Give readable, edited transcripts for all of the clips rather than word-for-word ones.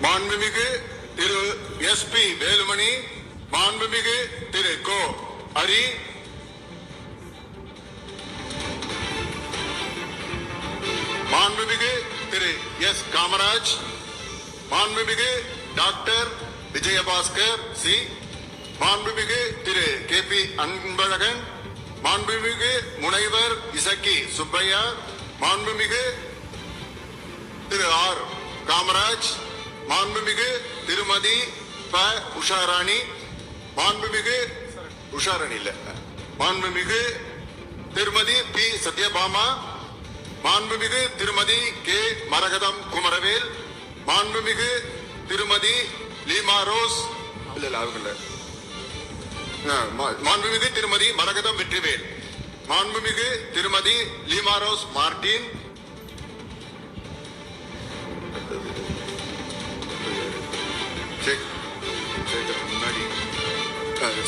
மாண்புமிகு திரு எஸ்.பி. வேலுமணி, மாண்புமிகு திரு கோ. ஹரி, மாண்புமிகு திரு எஸ். காமராஜ், மாண்புமிகு டாக்டர் விஜயபாஸ்கர் சி, மாண்புமிகு திரு கே.பி. அன்பழகன், மாண்புமிகு முனைவர் இசக்கி சுப்பையா, மாண்புமிகு திரு ஆர். காமராஜ், மாண்புமிகு திருமதி ப. உஷாராணி, மாண்புமிகு உஷாராணி இல்ல, மாண்புமிகு திருமதி பி. சத்யபாமா, மாண்புமிகு திருமதி கே. மரகதம் குமரவேல், மாண்புமிகு திருமதி லீமா ரோஸ் மாண்புமிகு திருமதி மரகதம் வெற்றிவேல், மாண்புமிகு திருமதி லீமா ரோஸ் மார்டின்,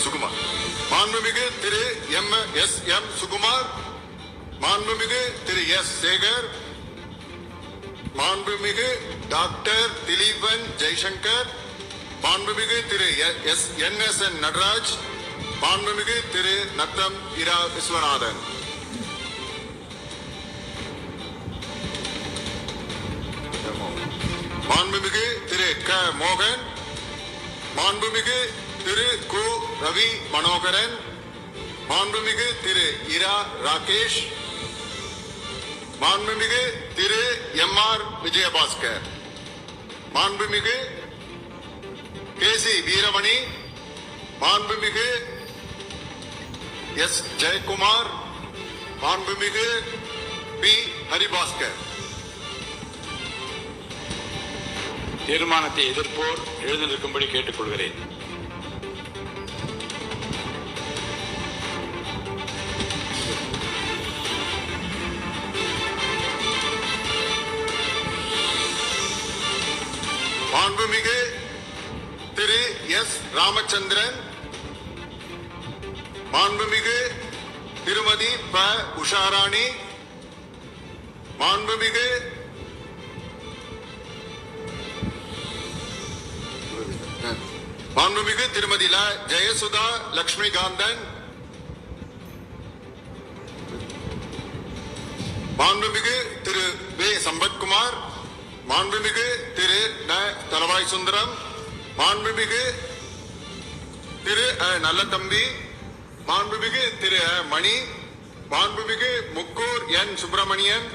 சுகுமார், மாண்புமிகு திரு எம். சுகுமார், மாண்புமிகு திரு எஸ். சேகர், மாண்புமிகு டாக்டர் திலீபன் ஜெய்சங்கர், மாண்புமிகு திரு என்.எஸ்.என். நடராஜ், மாண்புமிகு திரு நத்தம் இரா விஸ்வநாதன். மாண்புமிகு திரு க. மோகன், மாண்புமிகு திரு கு. ரவி மனோகரன், மாண்புமிகு திரு இரா ராகேஷ், மாண்புமிகு திரு எம்.ஆர். விஜயபாஸ்கர், மாண்புமிகு கே.சி. வீரமணி, மாண்புமிகு எஸ். ஜெயக்குமார், மாண்புமிகு பி. ஹரிபாஸ்கர். தீர்மானத்தை எதிர்ப்போர் எழுந்து நிற்கும்படி கேட்டுக்கொள்கிறேன். மாண்புமிகு திரு எஸ். ராமச்சந்திரன், மாண்புமிகு திருமதி ப. உஷாராணி, மாண்புமிகு மாண்புமிகு திருமதி ல. ஜெயசுதா லட்சுமிகாந்தன், மாண்புமிகு திரு வே. சம்பத்குமார், மாண்புமிகு திரு ந. தலவாய் சுந்தரம், மாண்புமிகு திரு நல்லதம்பி, மாண்புமிகு திரு மணி, மாண்புமிகு முக்கூர் என். சுப்பிரமணியன்,